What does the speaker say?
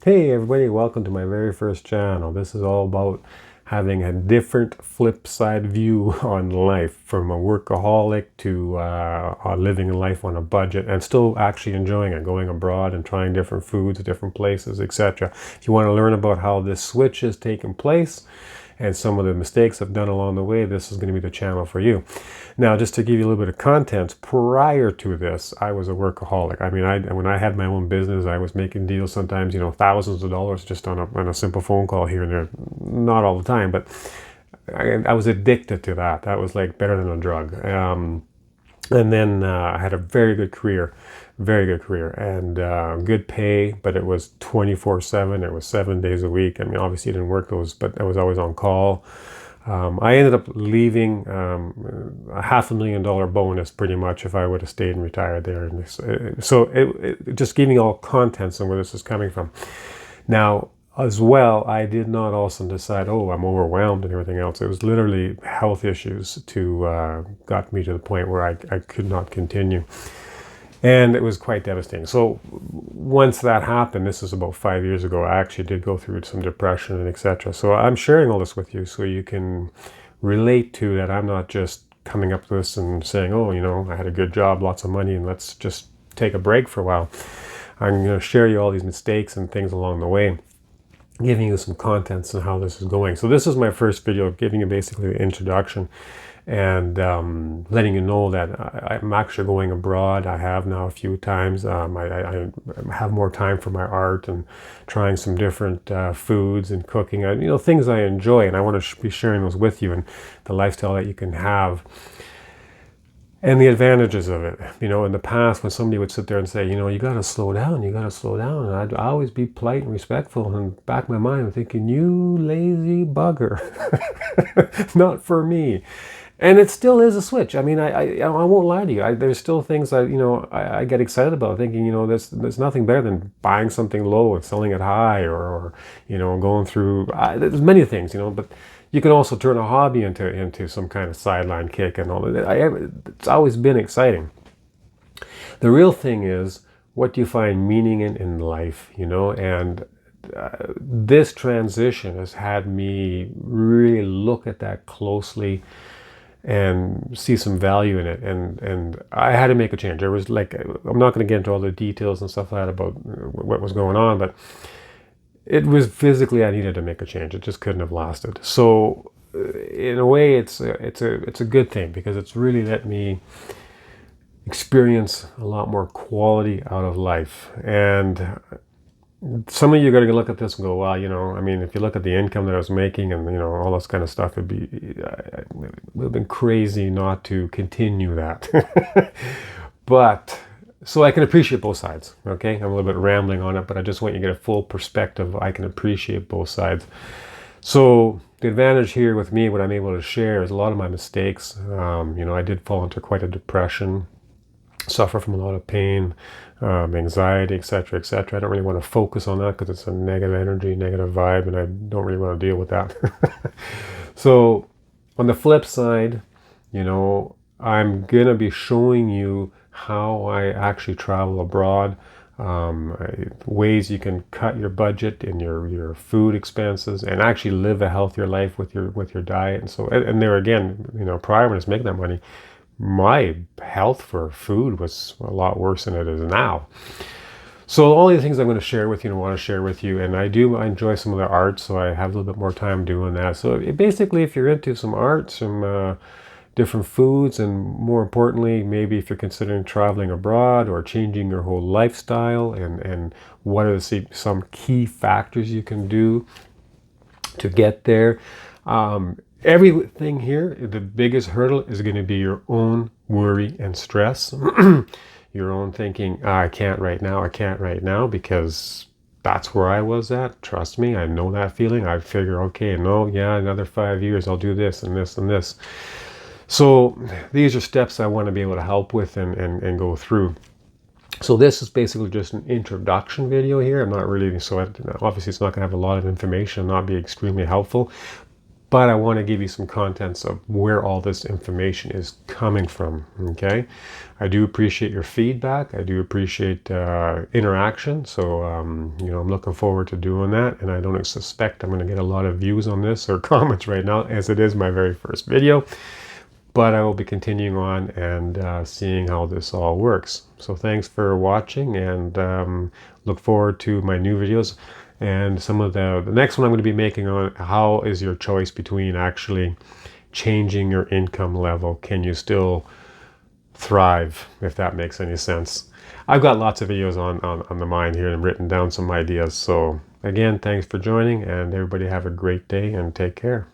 Hey everybody, welcome to my very first channel. This is all about having a different flip side view on life, from a workaholic to living a life on a budget and still actually enjoying it, going abroad and trying different foods, different places, etc. If you want to learn about how this switch has taken place and some of the mistakes I've done along the way, this is going to be the channel for you. Now, just to give you a little bit of context, prior to this, I was a workaholic. I mean, when I had my own business, I was making deals sometimes, thousands of dollars just on a simple phone call here and there. Not all the time, but I was addicted to that. That was like better than a drug. And then I had a very good career, and good pay, but it was 24/7. It was 7 days a week. I mean, obviously I didn't work those, but I was always on call. I ended up leaving a $500,000 bonus pretty much if I would have stayed and retired there. And just giving all contents on where this is coming from. Now, as well, I did not also decide, oh, I'm overwhelmed and everything else. It was literally health issues got me to the point where I could not continue. And it was quite devastating. So once that happened, this is about 5 years ago, I actually did go through some depression and etc. So I'm sharing all this with you so you can relate to that. I'm not just coming up with this and saying, oh, I had a good job, lots of money, and let's just take a break for a while. I'm going to share you all these mistakes and things along the way, giving you some contents on how this is going. So this is my first video, giving you basically the introduction and letting you know that I'm actually going abroad. I have now a few times. I have more time for my art and trying some different foods and cooking, things I enjoy, and I want to be sharing those with you and the lifestyle that you can have. And the advantages of it. In the past, when somebody would sit there and say, you got to slow down, and I'd always be polite and respectful, and back in my mind, I'm thinking, you lazy bugger. Not for me. And it still is a switch. I mean, I won't lie to you. There's still things I get excited about, thinking, there's nothing better than buying something low and selling it high, or going through, there's many things, but you can also turn a hobby into some kind of sideline kick and all that. It's always been exciting. The real thing is, what do you find meaning in life, and this transition has had me really look at that closely and see some value in it, and I had to make a change. There was I'm not going to get into all the details and stuff like that about what was going on, but it was physically I needed to make a change. It just couldn't have lasted. So in a way, it's a good thing, because it's really let me experience a lot more quality out of life. And some of you are going to look at this and go, well, I mean, if you look at the income that I was making and, all this kind of stuff, it would have been crazy not to continue that. But, so I can appreciate both sides, okay? I'm a little bit rambling on it, but I just want you to get a full perspective. I can appreciate both sides. So the advantage here with me, what I'm able to share, is a lot of my mistakes. I did fall into quite a depression, suffer from a lot of pain, anxiety, etc., etc. I don't really want to focus on that because it's a negative energy, negative vibe, and I don't really want to deal with that. So on the flip side, I'm going to be showing you how I actually travel abroad, ways you can cut your budget and your food expenses and actually live a healthier life with your diet. And so, and there again, prior when I was making that money, my health for food was a lot worse than it is now. So all these things I'm going to share with you and want to share with you, and I enjoy some of the art, so I have a little bit more time doing that. So basically, if you're into some art, some different foods, and more importantly, maybe if you're considering traveling abroad or changing your whole lifestyle, and what are some key factors you can do to get there. Everything here, the biggest hurdle is going to be your own worry and stress. Your own thinking, I can't right now, because that's where I was at. Trust me, I know that feeling. I figure, okay, no, yeah, another 5 years, I'll do this and this and this. So these are steps I want to be able to help with and go through. So this is basically just an introduction video here. I'm not really, so obviously it's not going to have a lot of information, not be extremely helpful. but I want to give you some contents of where all this information is coming from. Okay, I do appreciate your feedback. I do appreciate interaction. So I'm looking forward to doing that, and I don't suspect I'm going to get a lot of views on this or comments right now, as it is my very first video. But I will be continuing on and seeing how this all works. So thanks for watching, and look forward to my new videos. And some of the next one I'm going to be making on how is your choice between actually changing your income level. Can you still thrive, if that makes any sense? I've got lots of videos on the mind here and written down some ideas. So again, thanks for joining, and everybody have a great day and take care.